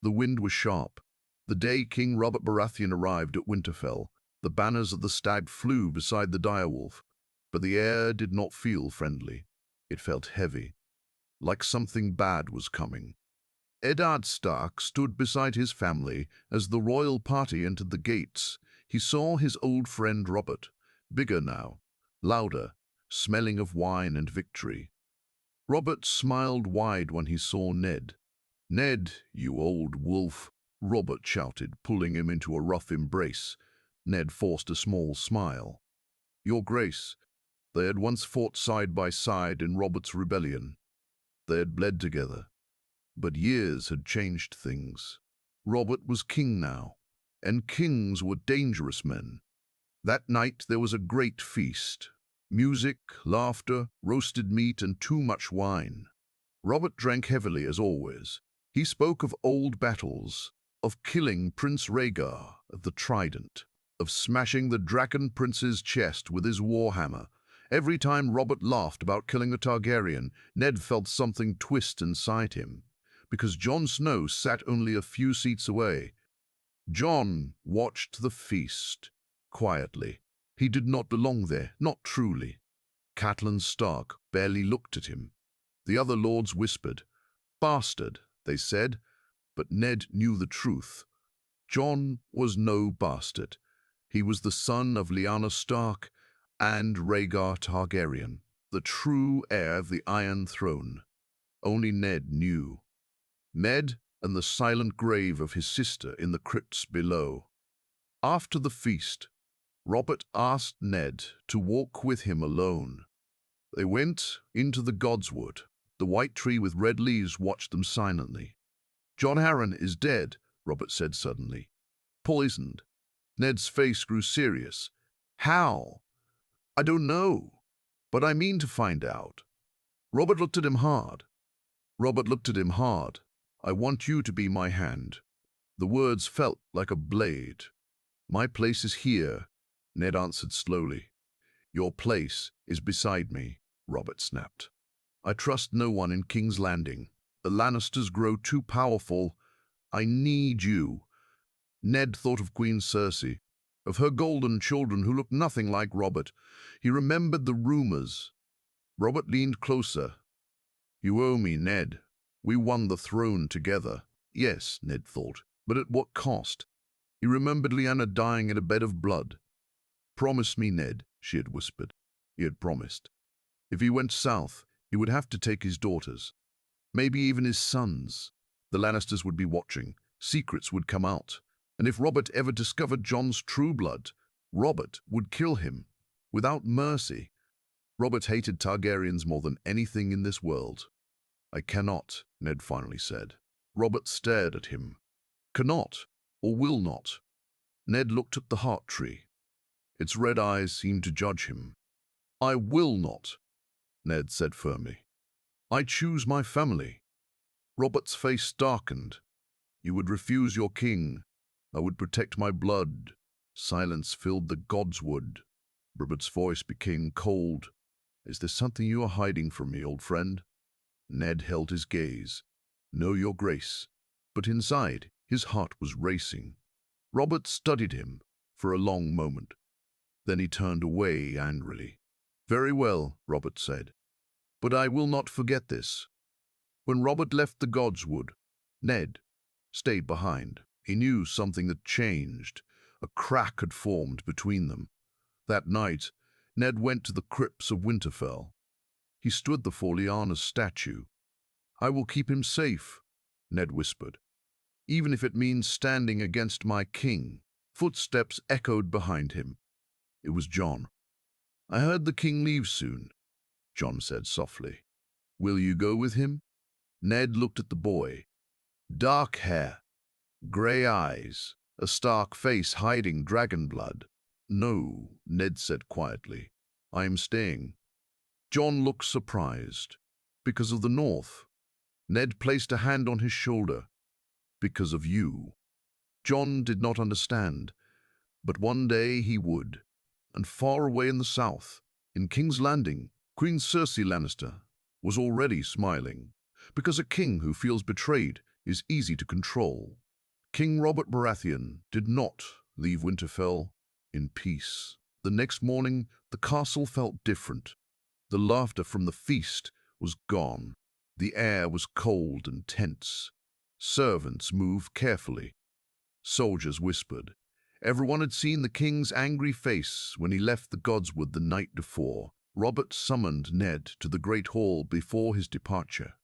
The wind was sharp. The day King Robert Baratheon arrived at Winterfell, the banners of the stag flew beside the direwolf, but the air did not feel friendly. It felt heavy, like something bad was coming. Eddard Stark stood beside his family as the royal party entered the gates. He saw his old friend Robert, bigger now, louder, smelling of wine and victory. Robert smiled wide when he saw Ned. "Ned, you old wolf," Robert shouted, pulling him into a rough embrace. Ned forced a small smile. "Your Grace." They had once fought side by side in Robert's rebellion. They had bled together. But years had changed things. Robert was king now, and kings were dangerous men. That night there was a great feast. Music, laughter, roasted meat, and too much wine. Robert drank heavily as always. He spoke of old battles, of killing Prince Rhaegar of the Trident, of smashing the Dragon Prince's chest with his warhammer. Every time Robert laughed about killing a Targaryen, Ned felt something twist inside him, because Jon Snow sat only a few seats away. Jon watched the feast, quietly. He did not belong there, not truly. Catelyn Stark barely looked at him. The other lords whispered. "Bastard," they said, but Ned knew the truth. Jon was no bastard. He was the son of Lyanna Stark and Rhaegar Targaryen, the true heir of the Iron Throne. Only Ned knew. Ned and the silent grave of his sister in the crypts below. After the feast, Robert asked Ned to walk with him alone. They went into the Godswood. The white tree with red leaves watched them silently. "Jon Arryn is dead," Robert said suddenly. "Poisoned." Ned's face grew serious. "How?" "I don't know, but I mean to find out." Robert looked at him hard. "I want you to be my hand." The words felt like a blade. "My place is here," Ned answered slowly. "Your place is beside me," Robert snapped. "I trust no one in King's Landing. The Lannisters grow too powerful. I need you." Ned thought of Queen Cersei, of her golden children who looked nothing like Robert. He remembered the rumors. Robert leaned closer. "You owe me, Ned. We won the throne together." Yes, Ned thought, but at what cost? He remembered Lyanna dying in a bed of blood. "Promise me, Ned," she had whispered. He had promised. If he went south, he would have to take his daughters. Maybe even his sons. The Lannisters would be watching. Secrets would come out. And if Robert ever discovered Jon's true blood, Robert would kill him, without mercy. Robert hated Targaryens more than anything in this world. "I cannot," Ned finally said. Robert stared at him. "Cannot, or will not?" Ned looked at the heart tree. Its red eyes seemed to judge him. "I will not," Ned said firmly. "I choose my family." Robert's face darkened. "You would refuse your king. I would protect my blood." Silence filled the Godswood. Robert's voice became cold. "Is there something you are hiding from me, old friend?" Ned held his gaze. "No, your grace." But inside, his heart was racing. Robert studied him for a long moment. Then he turned away angrily. "Very well," Robert said. "But I will not forget this." When Robert left the Godswood, Ned stayed behind. He knew something had changed. A crack had formed between them. That night, Ned went to the crypts of Winterfell. He stood before Lyanna's statue. "I will keep him safe," Ned whispered, "even if it means standing against my king." Footsteps echoed behind him. It was Jon. "I heard the king leaves soon," Jon said softly. "Will you go with him?" Ned looked at the boy. Dark hair, grey eyes, a stark face hiding dragon blood. "No," Ned said quietly. "I am staying." Jon looked surprised. "Because of the North?" Ned placed a hand on his shoulder. "Because of you." Jon did not understand, but one day he would. And far away in the south, in King's Landing, Queen Cersei Lannister was already smiling. Because a king who feels betrayed is easy to control. King Robert Baratheon did not leave Winterfell in peace. The next morning, the castle felt different. The laughter from the feast was gone. The air was cold and tense. Servants moved carefully. Soldiers whispered. Everyone had seen the king's angry face when he left the Godswood the night before. Robert summoned Ned to the great hall before his departure.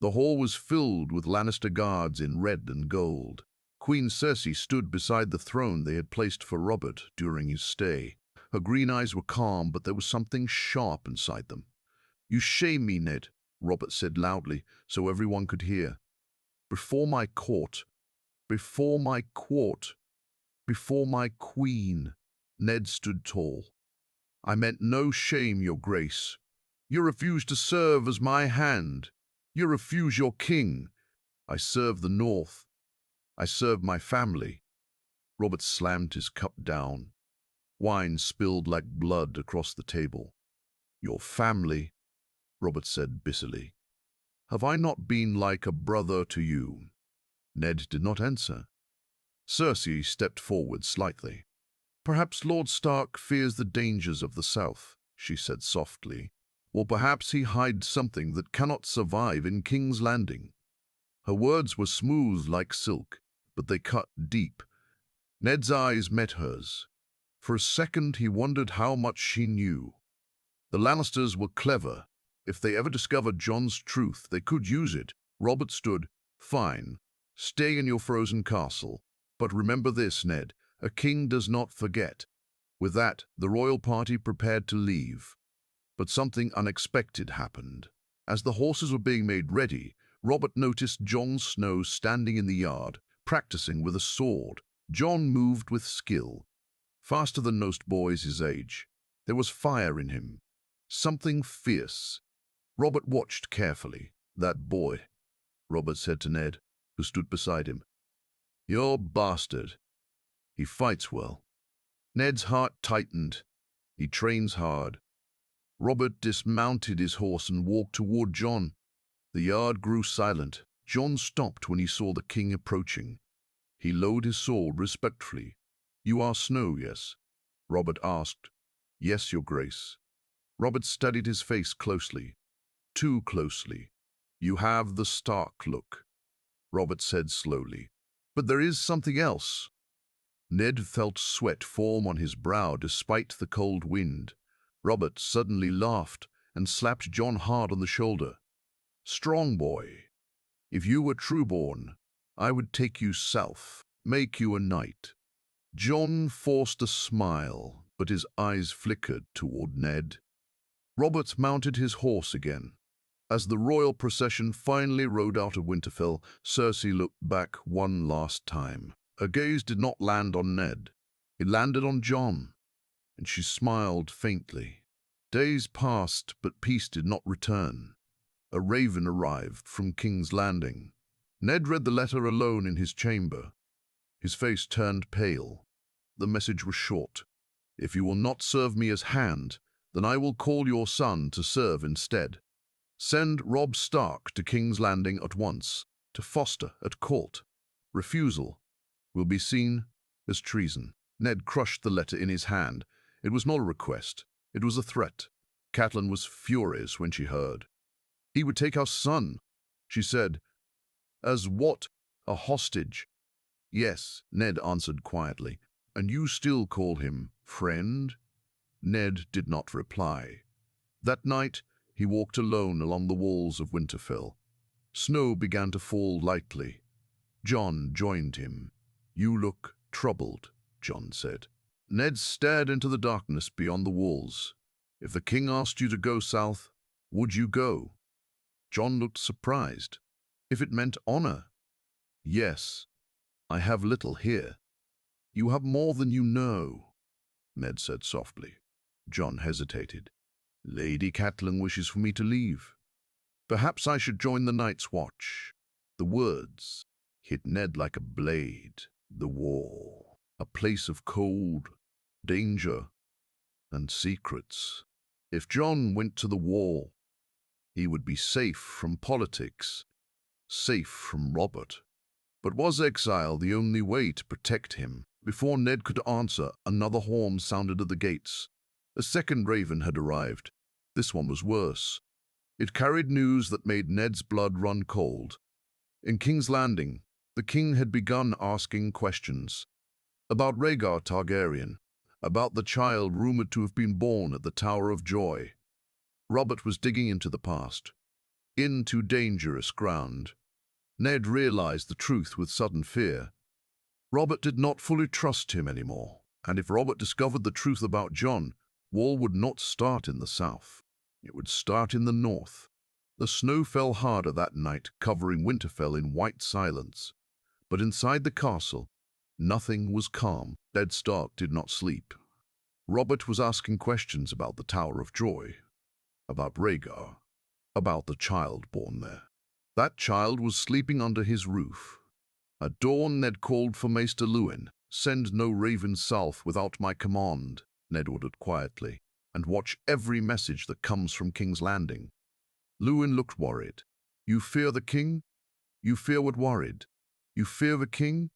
The hall was filled with Lannister guards in red and gold. Queen Cersei stood beside the throne they had placed for Robert during his stay. Her green eyes were calm, but there was something sharp inside them. "You shame me, Ned," Robert said loudly so everyone could hear. "Before my court, before my court, before my queen." Ned stood tall. "I meant no shame, your grace. You refuse to serve as my hand. You refuse your king. I serve the North. I serve my family." Robert slammed his cup down. Wine spilled like blood across the table. "Your family," Robert said bitterly. "Have I not been like a brother to you?" Ned did not answer. Cersei stepped forward slightly. "Perhaps Lord Stark fears the dangers of the South," she said softly. "Or perhaps he hides something that cannot survive in King's Landing." Her words were smooth like silk, but they cut deep. Ned's eyes met hers. For a second he wondered how much she knew. The Lannisters were clever. If they ever discovered Jon's truth, they could use it. Robert stood. "Fine. Stay in your frozen castle. But remember this, Ned. A king does not forget." With that, the royal party prepared to leave. But something unexpected happened. As the horses were being made ready, Robert noticed Jon Snow standing in the yard, practicing with a sword. Jon moved with skill, faster than most boys his age. There was fire in him, something fierce. Robert watched carefully. "That boy," Robert said to Ned, who stood beside him. "Your bastard. He fights well." Ned's heart tightened. "He trains hard." Robert dismounted his horse and walked toward Jon. The yard grew silent. Jon stopped when he saw the king approaching. He lowered his sword respectfully. "You are Snow, yes?" Robert asked. "Yes, your grace." Robert studied his face closely. Too closely. "You have the Stark look," Robert said slowly. "But there is something else." Ned felt sweat form on his brow despite the cold wind. Robert suddenly laughed and slapped Jon hard on the shoulder. "Strong boy. If you were trueborn, I would take you south, make you a knight." Jon forced a smile, but his eyes flickered toward Ned. Robert mounted his horse again. As the royal procession finally rode out of Winterfell, Cersei looked back one last time. Her gaze did not land on Ned. It landed on Jon, and she smiled faintly. Days passed, but peace did not return. A raven arrived from King's Landing. Ned read the letter alone in his chamber. His face turned pale. The message was short. "If you will not serve me as hand, then I will call your son to serve instead. Send Robb Stark to King's Landing at once, to foster at court. Refusal will be seen as treason." Ned crushed the letter in his hand. It was not a request. It was a threat. Catelyn was furious when she heard. "He would take our son," she said. "As what? A hostage?" "Yes," Ned answered quietly. "And you still call him friend?" Ned did not reply. That night, he walked alone along the walls of Winterfell. Snow began to fall lightly. Jon joined him. "You look troubled," Jon said. Ned stared into the darkness beyond the walls. "If the king asked you to go south, would you go?" Jon looked surprised. "If it meant honor?" "Yes. I have little here." "You have more than you know," Ned said softly. Jon hesitated. "Lady Catelyn wishes for me to leave. Perhaps I should join the Night's Watch." The words hit Ned like a blade. The wall, a place of cold, danger, and secrets. If Jon went to the wall, he would be safe from politics. safe from Robert. But was exile the only way to protect him? Before Ned could answer, another horn sounded at the gates. A second raven had arrived. This one was worse. It carried news that made Ned's blood run cold. In King's Landing, the king had begun asking questions. About Rhaegar Targaryen, about the child rumored to have been born at the Tower of Joy. Robert was digging into the past, into dangerous ground. Ned realized the truth with sudden fear. Robert did not fully trust him anymore, and if Robert discovered the truth about Jon, war would not start in the south. It would start in the north. The snow fell harder that night, covering Winterfell in white silence. But inside the castle, nothing was calm. Ned Stark did not sleep. Robert was asking questions about the Tower of Joy, about Rhaegar, about the child born there. That child was sleeping under his roof. At dawn, Ned called for Maester Luwin. "Send no raven south without my command," Ned ordered quietly, "and watch every message that comes from King's Landing." Luwin looked worried. "You fear the king? You fear what worried? You fear the king?"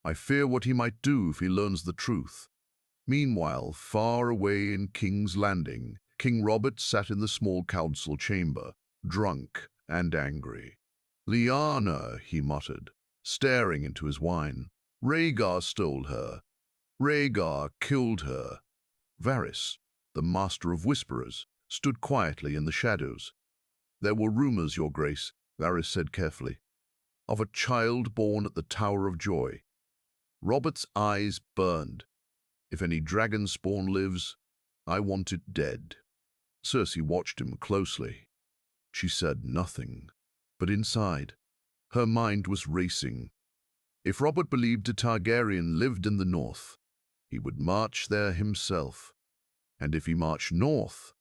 "I fear what he might do if he learns the truth." Meanwhile, far away in King's Landing, King Robert sat in the small council chamber, drunk and angry. "Lyanna," he muttered, staring into his wine. "Rhaegar stole her. Rhaegar killed her." Varys, the master of whisperers, stood quietly in the shadows. "There were rumors, Your Grace," Varys said carefully, "of a child born at the Tower of Joy." Robert's eyes burned. "If any dragon spawn lives, I want it dead." Cersei watched him closely. She said nothing, but inside, her mind was racing. If Robert believed a Targaryen lived in the north, he would march there himself. And if he marched north,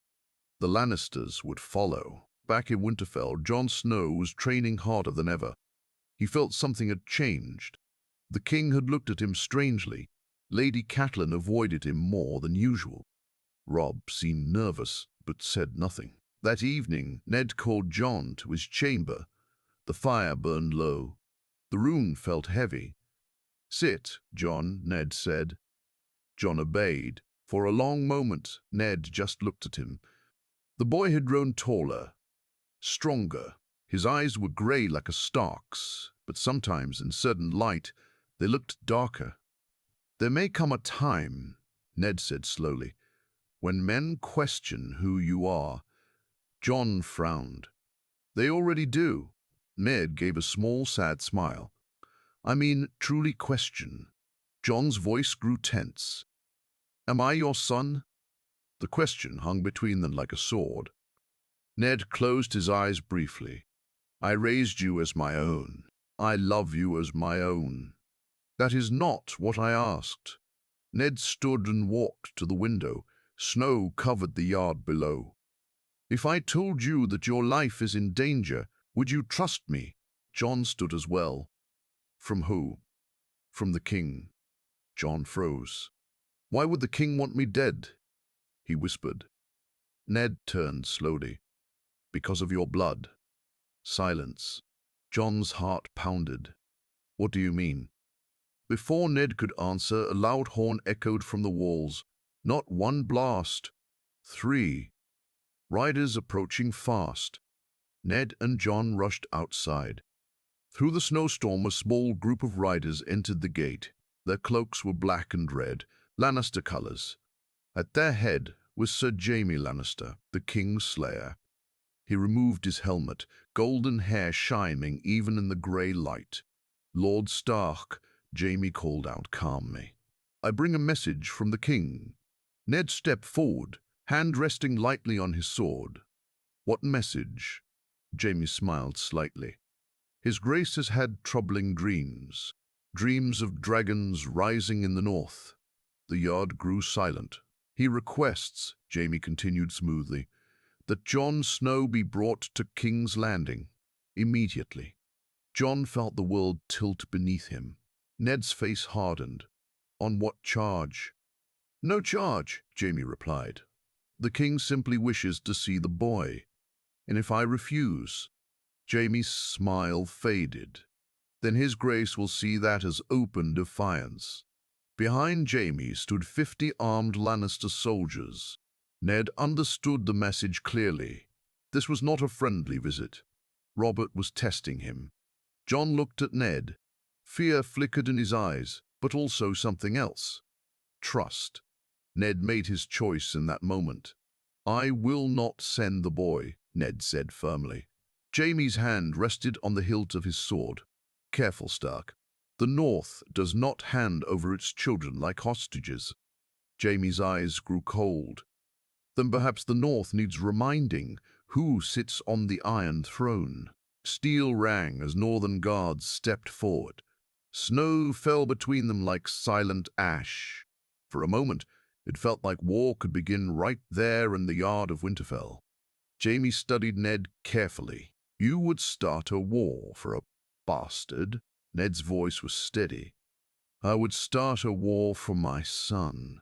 the Lannisters would follow. Back in Winterfell, Jon Snow was training harder than ever. He felt something had changed. The king had looked at him strangely. Lady Catelyn avoided him more than usual. Robb seemed nervous, but said nothing. That evening, Ned called Jon to his chamber. The fire burned low. The room felt heavy. "Sit, Jon," Ned said. Jon obeyed. For a long moment, Ned just looked at him. The boy had grown taller, stronger. His eyes were grey like a Stark's, but sometimes, in certain light, they looked darker. "There may come a time," Ned said slowly, "when men question who you are." Jon frowned. "They already do." Ned gave a small, sad smile. "I mean, truly question." Jon's voice grew tense. "Am I your son?" The question hung between them like a sword. Ned closed his eyes briefly. "I raised you as my own. I love you as my own." "That is not what I asked." Ned stood and walked to the window. Snow covered the yard below. "If I told you that your life is in danger, would you trust me?" Jon stood as well. "From who?" "From the king." Jon froze. "Why would the king want me dead?" he whispered. Ned turned slowly. "Because of your blood." Silence. Jon's heart pounded. "What do you mean?" Before Ned could answer, a loud horn echoed from the walls. Not one blast. 3. Riders approaching fast. Ned and Jon rushed outside. Through the snowstorm, a small group of riders entered the gate. Their cloaks were black and red, Lannister colors. At their head was Sir Jaime Lannister, the King's Slayer. He removed his helmet, golden hair shining even in the grey light. "Lord Stark," Jaime called out calmly. "I bring a message from the king." Ned stepped forward, hand resting lightly on his sword. "What message?" Jaime smiled slightly. "His Grace has had troubling dreams. Dreams of dragons rising in the north." The yard grew silent. "He requests," Jaime continued smoothly, "that Jon Snow be brought to King's Landing immediately." Jon felt the world tilt beneath him. Ned's face hardened. "On what charge?" "No charge," Jaime replied. "The king simply wishes to see the boy. And if I refuse, Jaime's smile faded. Then his grace will see that as open defiance. Behind Jaime stood 50 armed Lannister soldiers. Ned understood the message clearly. This was not a friendly visit. Robert was testing him. Jon looked at Ned. Fear flickered in his eyes, but also something else. Trust. Ned made his choice in that moment. "I will not send the boy," Ned said firmly. Jaime's hand rested on the hilt of his sword. "Careful, Stark. The North does not hand over its children like hostages." Jaime's eyes grew cold. "Then perhaps the North needs reminding who sits on the Iron Throne." Steel rang as Northern guards stepped forward. Snow fell between them like silent ash. For a moment, it felt like war could begin right there in the yard of Winterfell. Jaime studied Ned carefully. "You would start a war for a bastard?" Ned's voice was steady. "I would start a war for my son."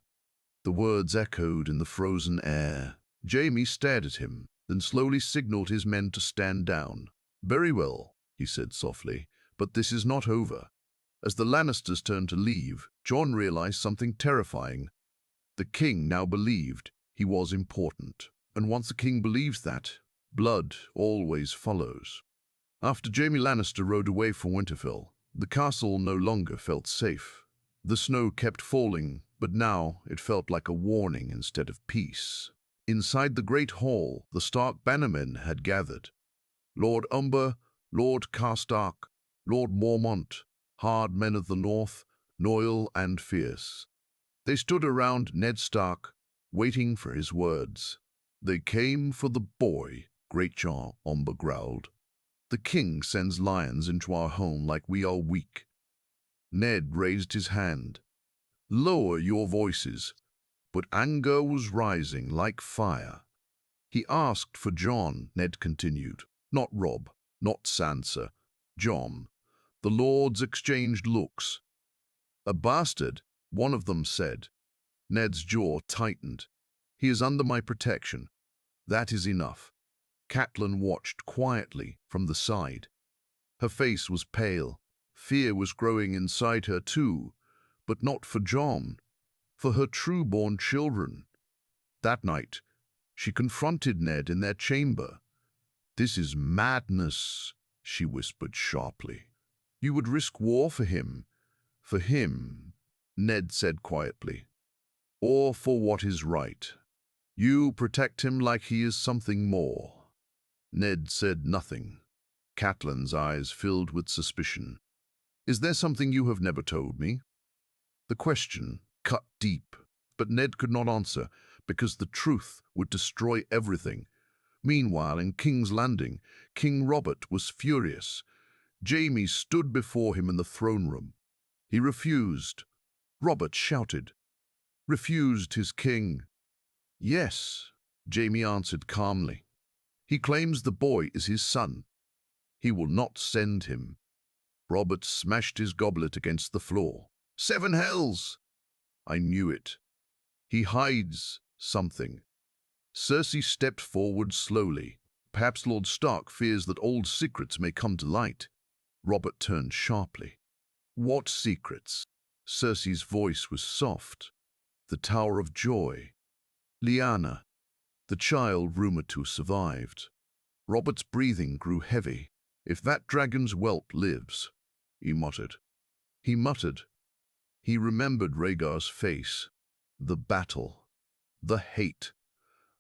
The words echoed in the frozen air. Jaime stared at him, then slowly signaled his men to stand down. "Very well," he said softly, "but this is not over." As the Lannisters turned to leave, Jon realized something terrifying. The king now believed he was important. And once a king believes that, blood always follows. After Jaime Lannister rode away from Winterfell, the castle no longer felt safe. The snow kept falling, but now it felt like a warning instead of peace. Inside the great hall, the Stark bannermen had gathered. Lord Umber, Lord Karstark, Lord Mormont, hard men of the North, loyal and fierce. They stood around Ned Stark, waiting for his words. "They came for the boy," Greatjar Umber growled. "The king sends lions into our home like we are weak." Ned raised his hand. "Lower your voices." But anger was rising like fire. "He asked for Jon," Ned continued. "Not Robb, not Sansa. Jon." The lords exchanged looks. "A bastard," one of them said. Ned's jaw tightened. "He is under my protection. That is enough." Catelyn watched quietly from the side. Her face was pale. Fear was growing inside her too, but not for Jon, for her true-born children. That night, she confronted Ned in their chamber. "This is madness," she whispered sharply. "You would risk war for him." "For him," Ned said quietly, "or for what is right. You protect him like he is something more." Ned said nothing. Catelyn's eyes filled with suspicion. "Is there something you have never told me?" The question cut deep, but Ned could not answer because the truth would destroy everything. Meanwhile, in King's Landing, King Robert was furious. Jaime stood before him in the throne room. He refused. Robert shouted. "Refused his king?" "Yes," Jaime answered calmly. "He claims the boy is his son. He will not send him." Robert smashed his goblet against the floor. "Seven hells!" "I knew it. He hides something." Cersei stepped forward slowly. "Perhaps Lord Stark fears that old secrets may come to light." Robert turned sharply. "What secrets?" Cersei's voice was soft. "The Tower of Joy. Lyanna, the child rumored to have survived." Robert's breathing grew heavy. "If that dragon's whelp lives," he muttered. He remembered Rhaegar's face, the battle, the hate.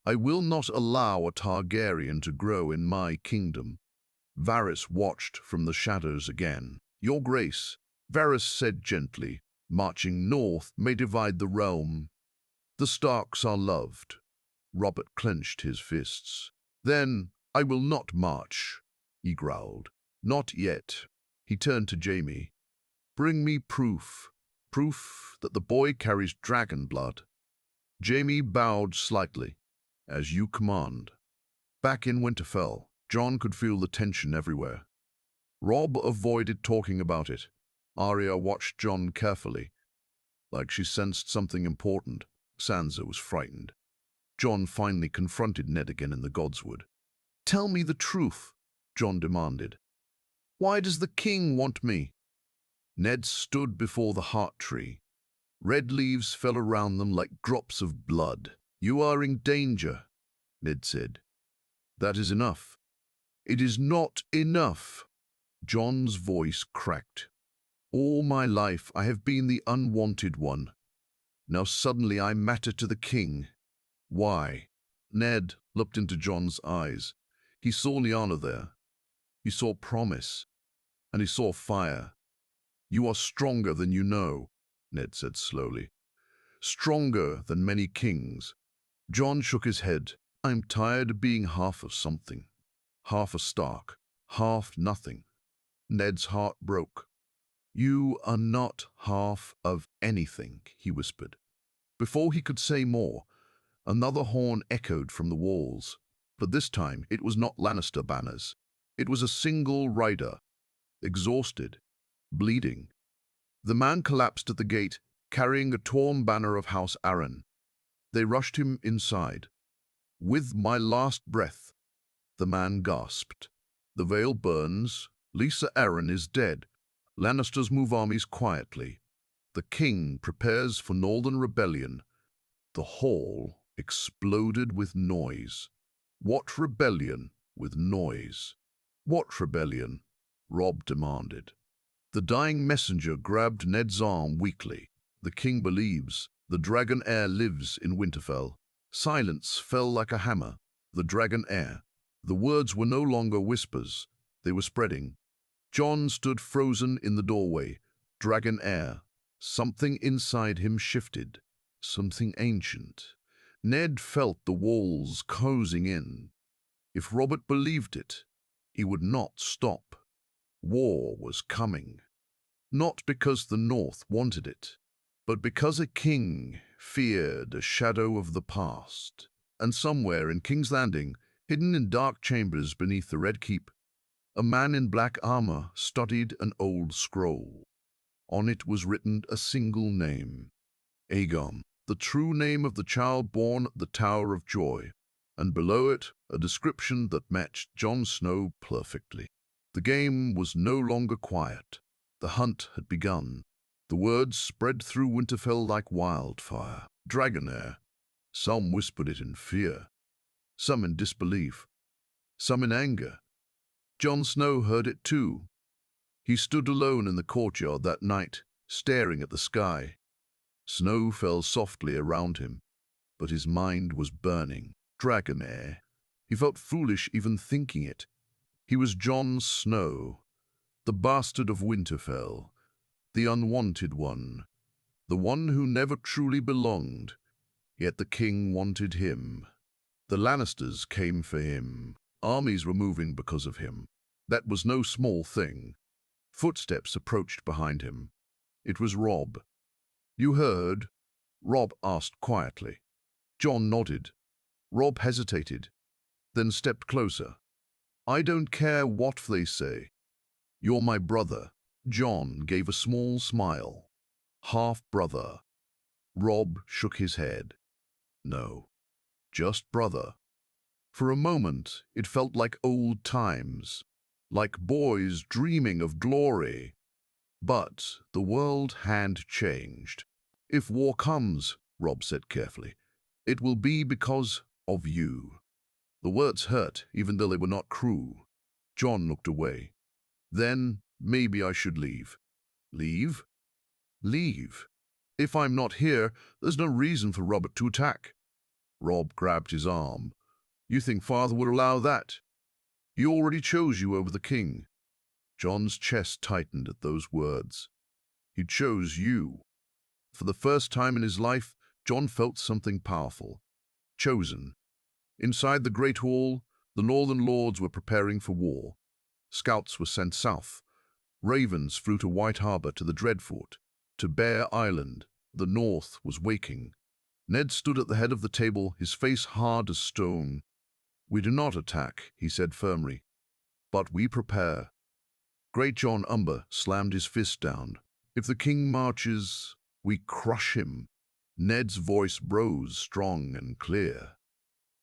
"I will not allow a Targaryen to grow in my kingdom." Varys watched from the shadows again. "Your Grace," Varys said gently, "marching north may divide the realm. The Starks are loved." Robert clenched his fists. "Then I will not march," he growled. "Not yet." He turned to Jaime. "Bring me proof. Proof that the boy carries dragon blood." Jaime bowed slightly. "As you command." Back in Winterfell, Jon could feel the tension everywhere. Robb avoided talking about it. Arya watched Jon carefully, like she sensed something important. Sansa was frightened. Jon finally confronted Ned again in the Godswood. "Tell me the truth." Jon demanded. "Why does the king want me?" Ned stood before the heart tree. Red leaves fell around them like drops of blood. "You are in danger," Ned said. "That is enough." "It is not enough." Jon's voice cracked. "All my life I have been the unwanted one. Now suddenly I matter to the king. Why?" Ned looked into Jon's eyes. He saw Lyanna there. He saw promise. And he saw fire. "You are stronger than you know," Ned said slowly. "Stronger than many kings." Jon shook his head. "I'm tired of being half of something. Half a Stark. Half nothing." Ned's heart broke. "You are not half of anything," he whispered. Before he could say more, another horn echoed from the walls. But this time it was not Lannister banners. It was a single rider, exhausted, bleeding. The man collapsed at the gate, carrying a torn banner of House Arryn. They rushed him inside. "With my last breath," the man gasped. "The veil burns. Lisa Arryn is dead. Lannisters move armies quietly. The king prepares for northern rebellion." The hall exploded with noise. "What rebellion with noise? What rebellion?" Robb demanded. The dying messenger grabbed Ned's arm weakly. "The king believes. The dragon heir lives in Winterfell." Silence fell like a hammer. The dragon heir. The words were no longer whispers. They were spreading. Jon stood frozen in the doorway. Dragon heir. Something inside him shifted. Something ancient. Ned felt the walls closing in. If Robert believed it, he would not stop. War was coming. Not because the North wanted it, but because a king feared a shadow of the past. And somewhere in King's Landing, hidden in dark chambers beneath the Red Keep, a man in black armor studied an old scroll. On it was written a single name: Aegon, the true name of the child born at the Tower of Joy, and below it a description that matched Jon Snow perfectly. The game was no longer quiet. The hunt had begun. The words spread through Winterfell like wildfire. Dragonair. Some whispered it in fear, some in disbelief, some in anger. Jon Snow heard it too. He stood alone in the courtyard that night, staring at the sky. Snow fell softly around him, but his mind was burning. Dragonair. He felt foolish even thinking it. He was Jon Snow, the bastard of Winterfell, the unwanted one, the one who never truly belonged. Yet the king wanted him. The Lannisters came for him. Armies were moving because of him. That was no small thing. Footsteps approached behind him. It was Robb. "You heard?" Robb asked quietly. Jon nodded. Robb hesitated, then stepped closer. "I don't care what they say. You're my brother." Jon gave a small smile. "Half-brother." Robb shook his head. "No, just brother." For a moment, it felt like old times, like boys dreaming of glory. But the world had changed. "If war comes," Robb said carefully, "it will be because of you." The words hurt, even though they were not cruel. Jon looked away. "Then maybe I should leave." "Leave?" "Leave. If I'm not here, there's no reason for Robert to attack." Robb grabbed his arm. "You think father would allow that? He already chose you over the king." Jon's chest tightened at those words. "He chose you." For the first time in his life, Jon felt something powerful. Chosen. Inside the Great Hall, the Northern Lords were preparing for war. Scouts were sent south. Ravens flew to White Harbor, to the Dreadfort, to Bear Island. The North was waking. Ned stood at the head of the table, his face hard as stone. "We do not attack," he said firmly, "but we prepare." Great Jon Umber slammed his fist down. "If the king marches, we crush him." Ned's voice rose strong and clear.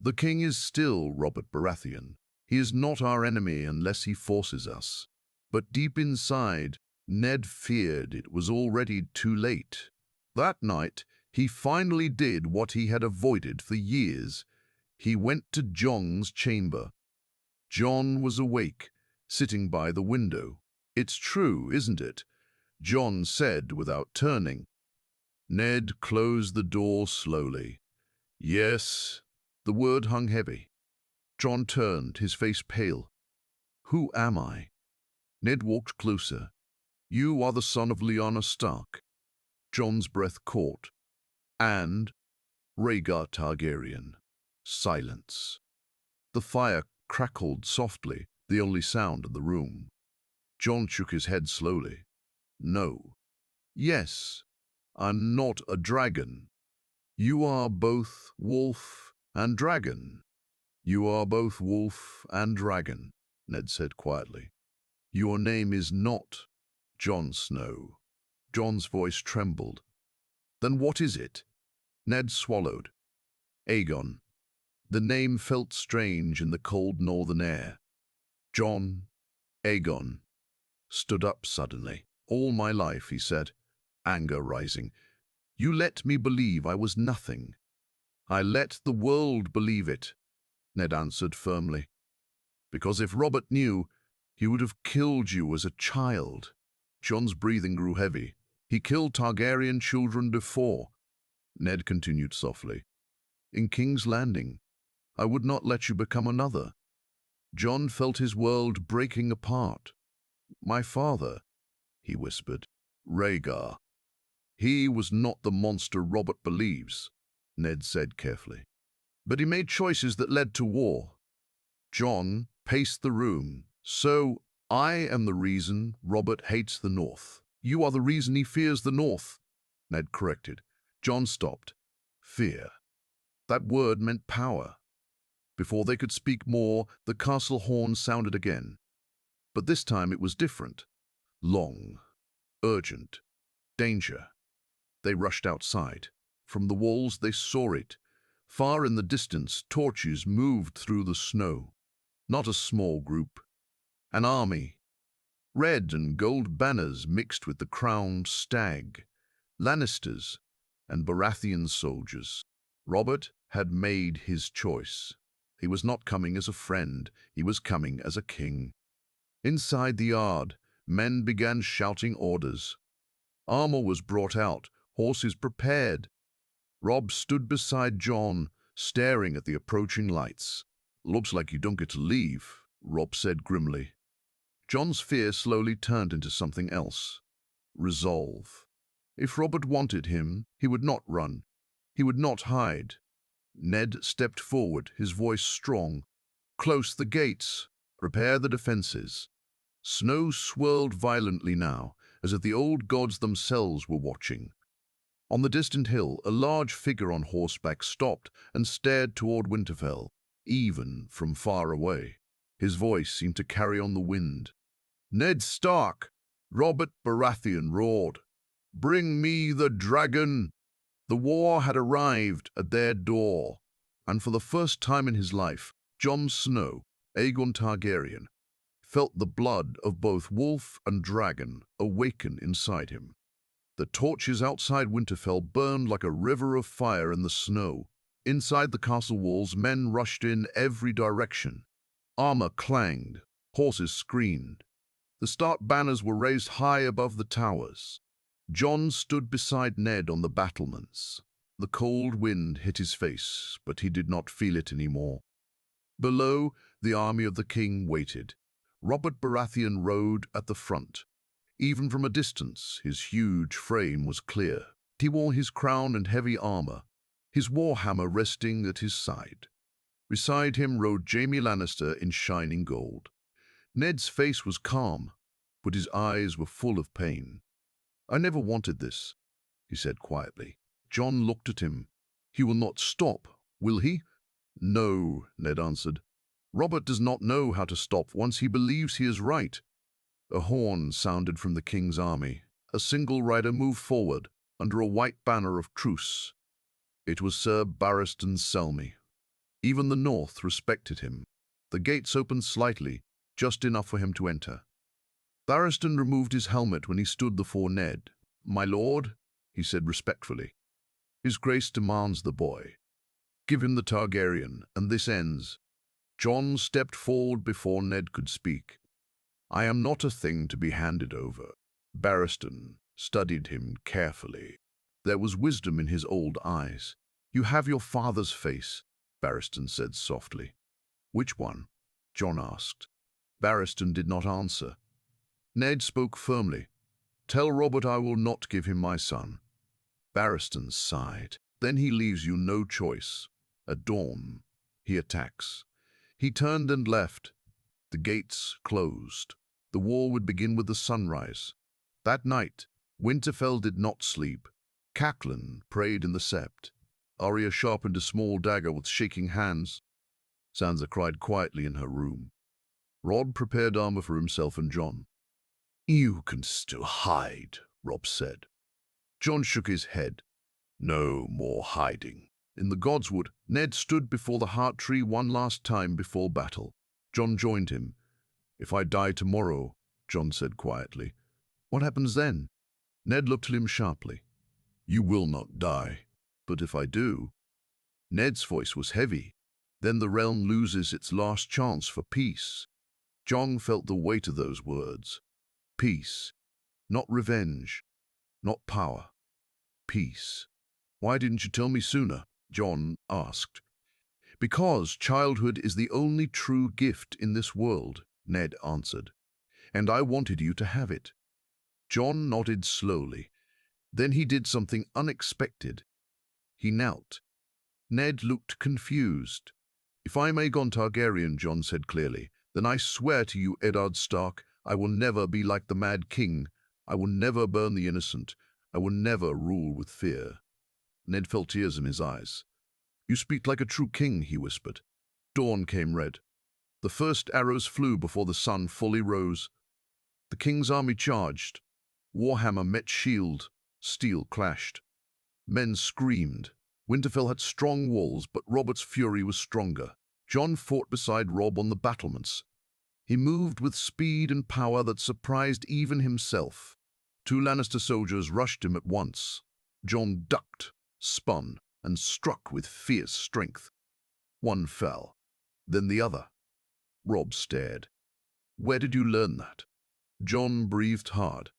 "The king is still Robert Baratheon. He is not our enemy unless he forces us. But deep inside, Ned feared it was already too late. That night, he finally did what he had avoided for years. He went to Jon's chamber. Jon was awake, sitting by the window. "It's true, isn't it?" Jon said without turning. Ned closed the door slowly. "Yes." The word hung heavy. Jon turned, his face pale. "Who am I?" Ned walked closer. "You are the son of Lyanna Stark." Jon's breath caught. "And Rhaegar Targaryen." Silence. The fire crackled softly, the only sound in the room. Jon shook his head slowly. "No. Yes, I'm not a dragon. You are both wolf and dragon." "You are both wolf and dragon," Ned said quietly. "Your name is not Jon Snow." Jon's voice trembled. "Then what is it?" Ned swallowed. "Aegon." The name felt strange in the cold northern air. Jon, Aegon, stood up suddenly. "All my life," he said, anger rising, "you let me believe I was nothing." "I let the world believe it," Ned answered firmly. "Because if Robert knew, he would have killed you as a child." Jon's breathing grew heavy. "He killed Targaryen children before," Ned continued softly. "In King's Landing. I would not let you become another." Jon felt his world breaking apart. "My father," he whispered. "Rhaegar. He was not the monster Robert believes," Ned said carefully. "But he made choices that led to war." Jon paced the room. "So I am the reason Robert hates the North." "You are the reason he fears the North," Ned corrected. Jon stopped. Fear. That word meant power. Before they could speak more, the castle horn sounded again. But this time it was different. Long. Urgent. Danger. They rushed outside. From the walls they saw it. Far in the distance, torches moved through the snow. Not a small group. An army. Red and gold banners mixed with the crowned stag. Lannisters and Baratheon soldiers. Robert had made his choice. He was not coming as a friend, he was coming as a king. Inside the yard, men began shouting orders. Armor was brought out, horses prepared. Robb stood beside Jon, staring at the approaching lights. "Looks like you don't get to leave," Robb said grimly. Jon's fear slowly turned into something else. Resolve. If Robert wanted him, he would not run. He would not hide. Ned stepped forward, his voice strong. "Close the gates. Prepare the defenses." Snow swirled violently now, as if the old gods themselves were watching. On the distant hill, a large figure on horseback stopped and stared toward Winterfell, even from far away. His voice seemed to carry on the wind. "Ned Stark!" Robert Baratheon roared. "Bring me the dragon!" The war had arrived at their door, and for the first time in his life, Jon Snow, Aegon Targaryen, felt the blood of both wolf and dragon awaken inside him. The torches outside Winterfell burned like a river of fire in the snow. Inside the castle walls, men rushed in every direction. Armor clanged, horses screamed. The Stark banners were raised high above the towers. Jon stood beside Ned on the battlements. The cold wind hit his face, but he did not feel it anymore. Below, the army of the king waited. Robert Baratheon rode at the front. Even from a distance, his huge frame was clear. He wore his crown and heavy armor, his warhammer resting at his side. Beside him rode Jaime Lannister in shining gold. Ned's face was calm, but his eyes were full of pain. "I never wanted this," he said quietly. Jon looked at him. "He will not stop, will he?" "No," Ned answered. "Robert does not know how to stop once he believes he is right." A horn sounded from the king's army. A single rider moved forward under a white banner of truce. It was Sir Barristan Selmy. Even the North respected him. The gates opened slightly, just enough for him to enter. Barristan removed his helmet when he stood before Ned. "My lord," he said respectfully, "His Grace demands the boy. Give him the Targaryen, and this ends." Jon stepped forward before Ned could speak. "I am not a thing to be handed over." Barristan studied him carefully. There was wisdom in his old eyes. "You have your father's face," Barristan said softly. "Which one?" Jon asked. Barristan did not answer. Ned spoke firmly. "Tell Robert I will not give him my son." Barristan sighed. "Then he leaves you no choice. At dawn, he attacks." He turned and left. The gates closed. The war would begin with the sunrise. That night, Winterfell did not sleep. Catelyn prayed in the sept. Arya sharpened a small dagger with shaking hands. Sansa cried quietly in her room. Robb prepared armor for himself and Jon. "You can still hide," Robb said. Jon shook his head. "No more hiding." In the Godswood, Ned stood before the heart tree one last time before battle. Jon joined him. "If I die tomorrow," Jon said quietly, "what happens then?" Ned looked at him sharply. "You will not die." "But if I do?" Ned's voice was heavy. "Then the realm loses its last chance for peace." Jon felt the weight of those words. Peace. Not revenge. Not power. Peace. "Why didn't you tell me sooner?" Jon asked. "Because childhood is the only true gift in this world," Ned answered. "And I wanted you to have it." Jon nodded slowly. Then he did something unexpected. He knelt. Ned looked confused. "If I'm Aegon Targaryen," Jon said clearly, "then I swear to you, Eddard Stark, I will never be like the Mad King. I will never burn the innocent. I will never rule with fear." Ned felt tears in his eyes. "You speak like a true king," he whispered. Dawn came red. The first arrows flew before the sun fully rose. The king's army charged. Warhammer met shield. Steel clashed. Men screamed. Winterfell had strong walls, but Robert's fury was stronger. Jon fought beside Robb on the battlements. He moved with speed and power that surprised even himself. Two Lannister soldiers rushed him at once. Jon ducked, spun, and struck with fierce strength. One fell, then the other. Robb stared. "Where did you learn that?" Jon breathed hard.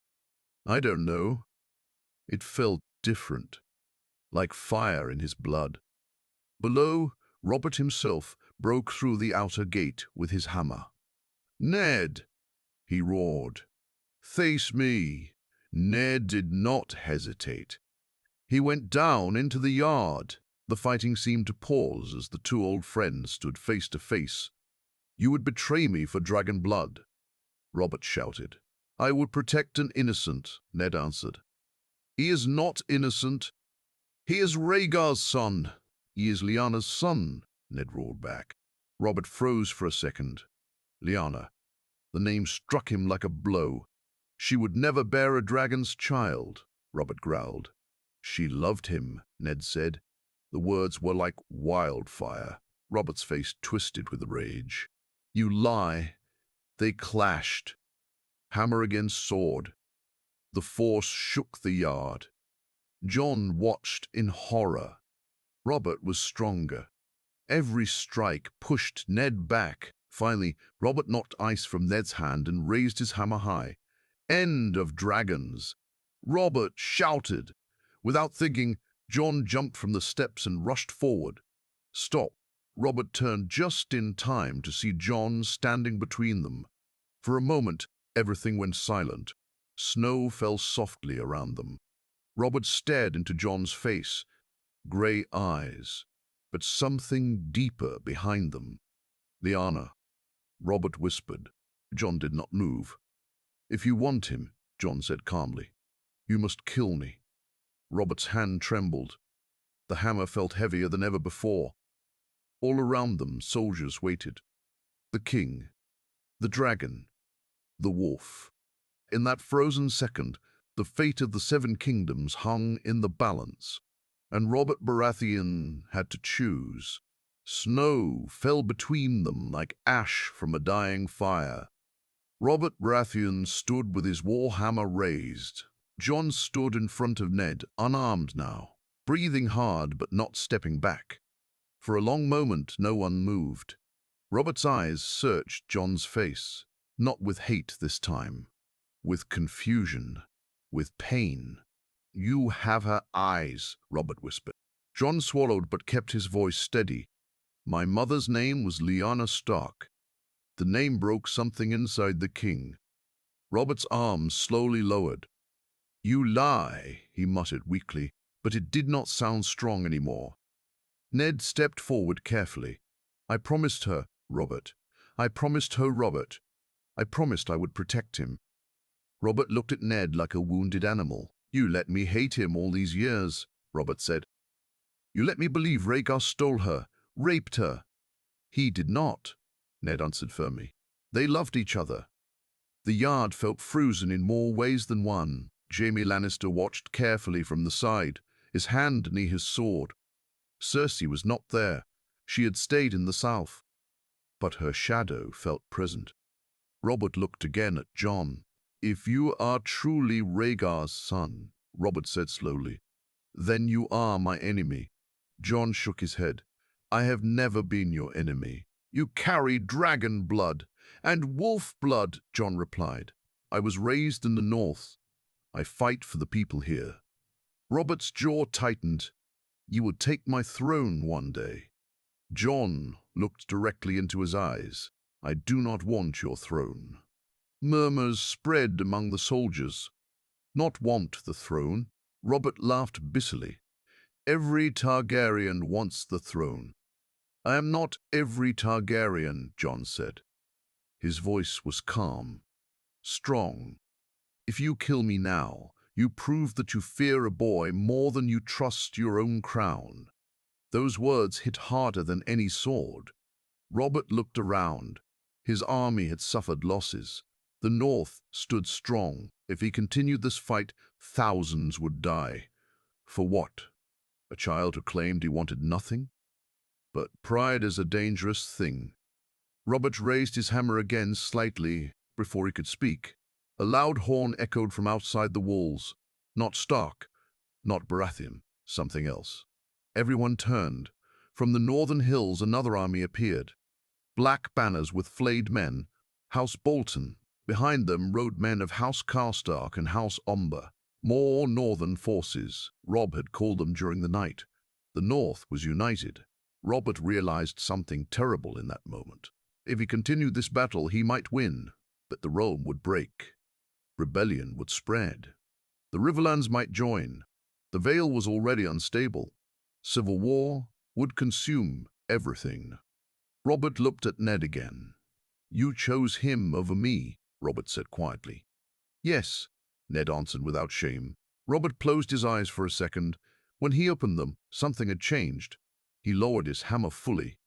"I don't know." It felt different, like fire in his blood. Below, Robert himself broke through the outer gate with his hammer. "Ned!" he roared. "Face me!" Ned did not hesitate. He went down into the yard. The fighting seemed to pause as the two old friends stood face to face. "You would betray me for dragon blood," Robert shouted. "I would protect an innocent," Ned answered. "He is not innocent. He is Rhaegar's son." "He is Lyanna's son," Ned roared back. Robert froze for a second. Lyanna. The name struck him like a blow. "She would never bear a dragon's child," Robert growled. "She loved him," Ned said. The words were like wildfire. Robert's face twisted with rage. "You lie." They clashed. Hammer against sword. The force shook the yard. Jon watched in horror. Robert was stronger. Every strike pushed Ned back. Finally, Robert knocked ice from Ned's hand and raised his hammer high. "End of dragons!" Robert shouted. Without thinking, Jon jumped from the steps and rushed forward. "Stop!" Robert turned just in time to see Jon standing between them. For a moment, everything went silent. Snow fell softly around them. Robert stared into Jon's face. Grey eyes, but something deeper behind them. "Lyanna," Robert whispered. Jon did not move. "If you want him," Jon said calmly, "you must kill me." Robert's hand trembled. The hammer felt heavier than ever before. All around them, soldiers waited. The king, the dragon, the wolf. In that frozen second, the fate of the Seven Kingdoms hung in the balance, and Robert Baratheon had to choose. Snow fell between them like ash from a dying fire. Robert Baratheon stood with his war hammer raised. Jon stood in front of Ned, unarmed now, breathing hard but not stepping back. For a long moment no one moved. Robert's eyes searched Jon's face, not with hate this time, with confusion, with pain. "You have her eyes," Robert whispered. Jon swallowed but kept his voice steady. "My mother's name was Lyanna Stark." The name broke something inside the king. Robert's arms slowly lowered. "You lie," he muttered weakly, but it did not sound strong anymore. Ned stepped forward carefully. "I promised her, Robert. I promised her, Robert. I promised I would protect him." Robert looked at Ned like a wounded animal. "You let me hate him all these years," Robert said. "You let me believe Rhaegar stole her, raped her." "He did not," Ned answered firmly. "They loved each other." The yard felt frozen in more ways than one. Jaime Lannister watched carefully from the side, his hand near his sword. Cersei was not there. She had stayed in the south. But her shadow felt present. Robert looked again at Jon. "If you are truly Rhaegar's son," Robert said slowly, "then you are my enemy." Jon shook his head. "I have never been your enemy." "You carry dragon blood and wolf blood," Jon replied. "I was raised in the north. I fight for the people here." Robert's jaw tightened. "You will take my throne one day." Jon looked directly into his eyes. "I do not want your throne." Murmurs spread among the soldiers. "Not want the throne?" Robert laughed bitterly. "Every Targaryen wants the throne." "I am not every Targaryen," Jon said. His voice was calm, strong. "If you kill me now, you prove that you fear a boy more than you trust your own crown." Those words hit harder than any sword. Robert looked around. His army had suffered losses. The North stood strong. If he continued this fight, thousands would die. For what? A child who claimed he wanted nothing? But pride is a dangerous thing. Robert raised his hammer again slightly before he could speak. A loud horn echoed from outside the walls. Not Stark, not Baratheon, something else. Everyone turned. From the northern hills another army appeared. Black banners with flayed men. House Bolton. Behind them rode men of House Karstark and House Umber. More northern forces. Robb had called them during the night. The North was united. Robert realized something terrible in that moment. If he continued this battle, he might win, but the realm would break. Rebellion would spread. The Riverlands might join. The Vale was already unstable. Civil war would consume everything. Robert looked at Ned again. "You chose him over me," Robert said quietly. "Yes," Ned answered without shame. Robert closed his eyes for a second. When he opened them, something had changed. He lowered his hammer fully.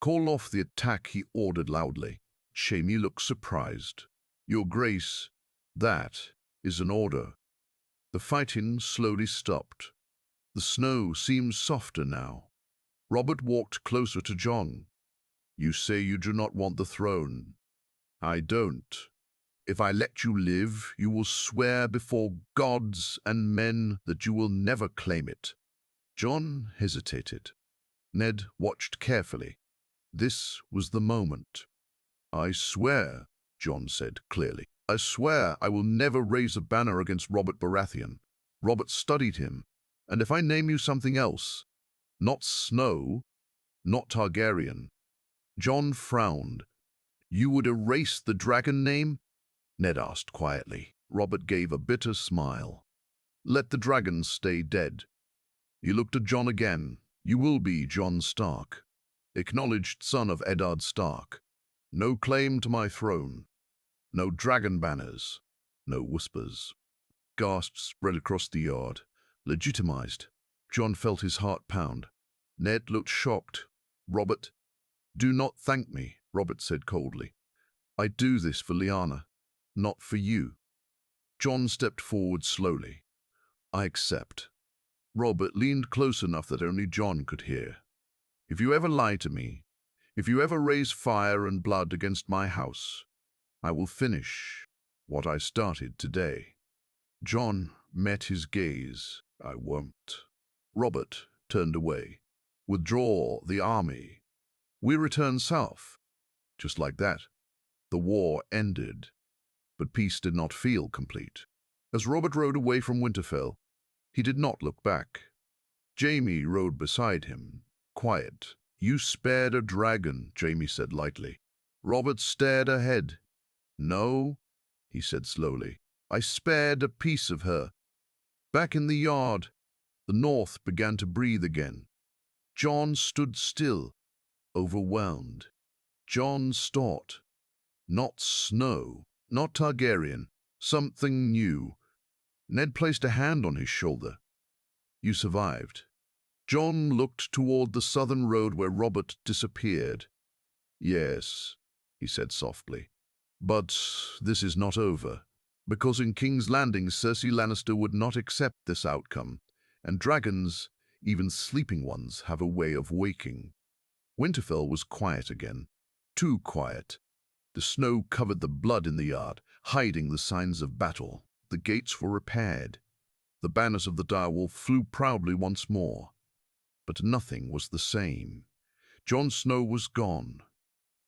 "Call off the attack," he ordered loudly. Jaime looked surprised. "Your Grace, that is an order." The fighting slowly stopped. The snow seemed softer now. Robert walked closer to Jon. "You say you do not want the throne. I don't. If I let you live, you will swear before gods and men that you will never claim it." Jon hesitated. Ned watched carefully. This was the moment. "I swear," Jon said clearly. "I swear I will never raise a banner against Robert Baratheon." Robert studied him. "And if I name you something else? Not Snow, not Targaryen." Jon frowned. "You would erase the dragon name?" Ned asked quietly. Robert gave a bitter smile. "Let the dragons stay dead." He looked at Jon again. "You will be Jon Stark, acknowledged son of Eddard Stark. No claim to my throne. No dragon banners. No whispers." Gasps spread across the yard. Legitimized. Jon felt his heart pound. Ned looked shocked. "Robert, do not thank me," Robert said coldly. "I do this for Lyanna, not for you." Jon stepped forward slowly. "I accept." Robert leaned close enough that only Jon could hear. If you ever lie to me, if you ever raise fire and blood against my house, I will finish what I started today." John met his gaze. "I won't." Robert turned away. "Withdraw the army. We return south." Just like that, the war ended, but peace did not feel complete. As Robert rode away from Winterfell, he did not look back. Jaime rode beside him, quiet. "You spared a dragon," Jaime said lightly. Robert stared ahead. "No," he said slowly. "I spared a piece of her." Back in the yard, the north began to breathe again. Jon stood still, overwhelmed. Jon's thought, not Snow, not Targaryen, something new. Ned placed a hand on his shoulder. "You survived." Jon looked toward the southern road where Robert disappeared. "Yes," he said softly, "but this is not over." Because in King's Landing, Cersei Lannister would not accept this outcome, and dragons, even sleeping ones, have a way of waking. Winterfell was quiet again, too quiet. The snow covered the blood in the yard, hiding the signs of battle. The gates were repaired. The banners of the direwolf flew proudly once more. But nothing was the same. Jon Snow was gone.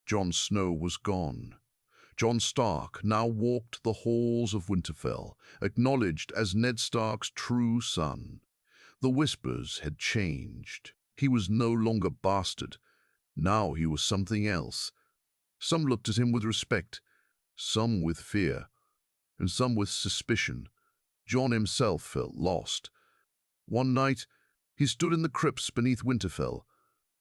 Jon Snow was gone. Jon Stark now walked the halls of Winterfell, acknowledged as Ned Stark's true son. The whispers had changed. He was no longer bastard. Now he was something else. Some looked at him with respect, some with fear, and some with suspicion. Jon himself felt lost. One night, he stood in the crypts beneath Winterfell,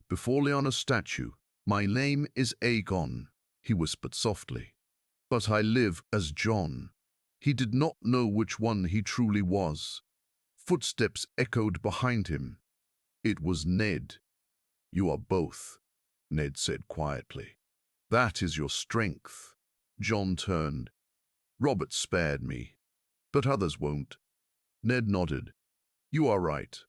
before Lyanna's statue. "My name is Aegon," he whispered softly. "But I live as Jon." He did not know which one he truly was. Footsteps echoed behind him. It was Ned. "You are both," Ned said quietly. "That is your strength." Jon turned. "Robert spared me, but others won't." Ned nodded. "You are right."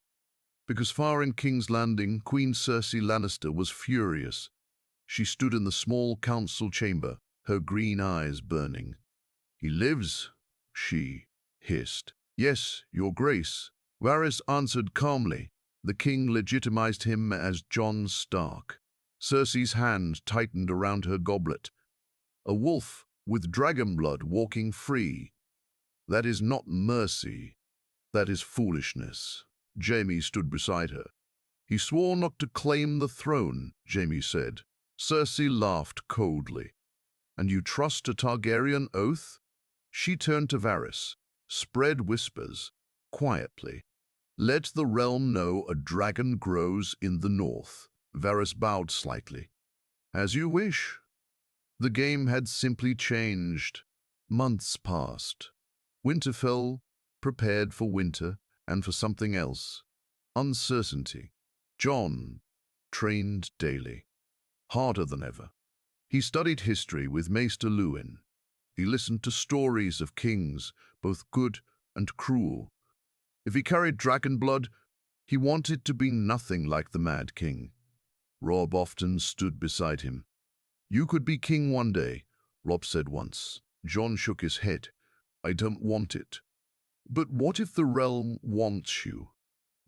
Because far in King's Landing, Queen Cersei Lannister was furious. She stood in the small council chamber, her green eyes burning. "He lives," she hissed. "Yes, your grace." Varys answered calmly. The king legitimized him as Jon Stark. Cersei's hand tightened around her goblet. "A wolf with dragon blood walking free. That is not mercy. That is foolishness." Jaime stood beside her. "He swore not to claim the throne," Jaime said. Cersei laughed coldly. "And you trust a Targaryen oath?" She turned to Varys. "Spread whispers, quietly. Let the realm know a dragon grows in the north." Varys bowed slightly. "As you wish." The game had simply changed. Months passed. Winterfell prepared for winter and for something else. Uncertainty. Jon trained daily, harder than ever. He studied history with Maester Luwin. He listened to stories of kings, both good and cruel. If he carried dragon blood, he wanted to be nothing like the Mad King. Robb often stood beside him. "You could be king one day," Robb said once. Jon shook his head. "I don't want it." "But what if the realm wants you?"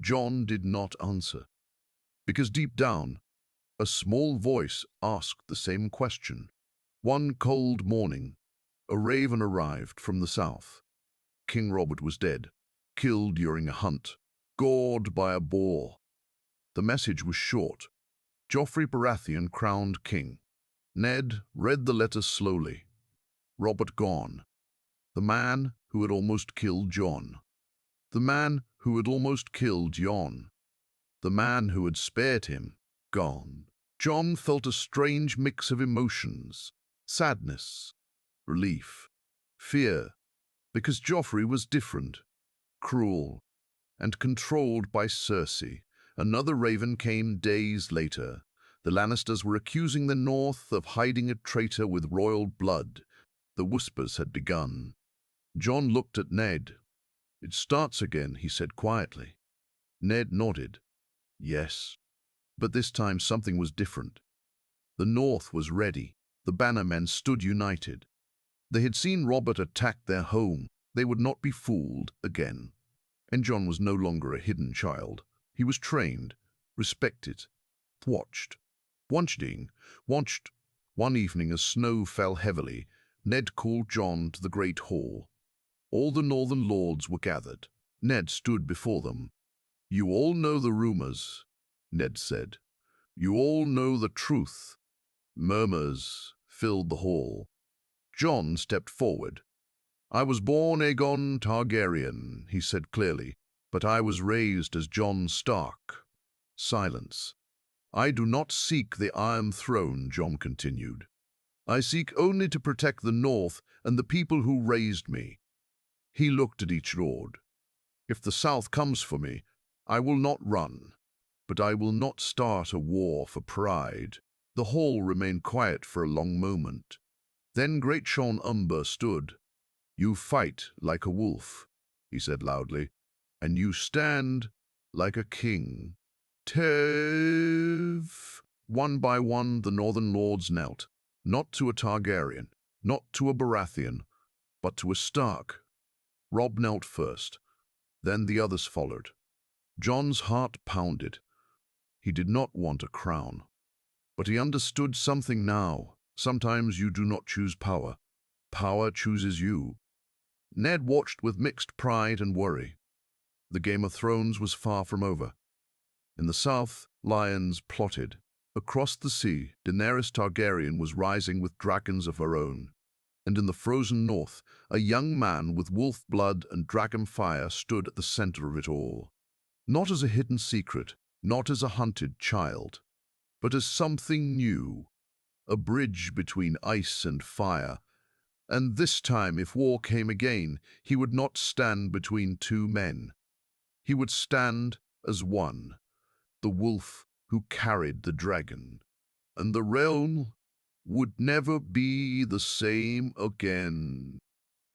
Jon did not answer, because deep down, a small voice asked the same question. One cold morning, a raven arrived from the south. King Robert was dead, killed during a hunt, gored by a boar. The message was short. Joffrey Baratheon crowned king. Ned read the letter slowly. Robert gone. The man who had almost killed Jon. The man who had almost killed Jon. The man who had spared him, gone. Jon felt a strange mix of emotions. Sadness, relief, fear, because Joffrey was different, cruel, and controlled by Cersei. Another raven came days later. The Lannisters were accusing the North of hiding a traitor with royal blood. The whispers had begun. Jon looked at Ned. "It starts again," he said quietly. Ned nodded. "Yes." But this time something was different. The North was ready. The bannermen stood united. They had seen Robert attack their home. They would not be fooled again. And Jon was no longer a hidden child. He was trained, respected, watched. Watched. One evening as snow fell heavily, Ned called Jon to the great hall. All the northern lords were gathered. Ned stood before them. "You all know the rumors," Ned said. "You all know the truth." Murmurs filled the hall. Jon stepped forward. "I was born Aegon Targaryen," he said clearly, "but I was raised as Jon Stark." Silence. "I do not seek the Iron Throne," Jon continued. "I seek only to protect the North and the people who raised me." He looked at each lord. "If the South comes for me, I will not run, but I will not start a war for pride." The hall remained quiet for a long moment. Then great Sean Umber stood. "You fight like a wolf," he said loudly, "and you stand like a king." Tev. One by one the northern lords knelt, not to a Targaryen, not to a Baratheon, but to a Stark. Robb knelt first, then the others followed. Jon's heart pounded. He did not want a crown, but he understood something now. Sometimes you do not choose power. Power chooses you. Ned watched with mixed pride and worry. The Game of Thrones was far from over. In the south, lions plotted. Across the sea, Daenerys Targaryen was rising with dragons of her own. And in the frozen north, a young man with wolf blood and dragon fire stood at the center of it all. Not as a hidden secret, not as a hunted child, but as something new, a bridge between ice and fire. And this time, if war came again, he would not stand between two men. He would stand as one, the wolf who carried the dragon. And the realm would never be the same again.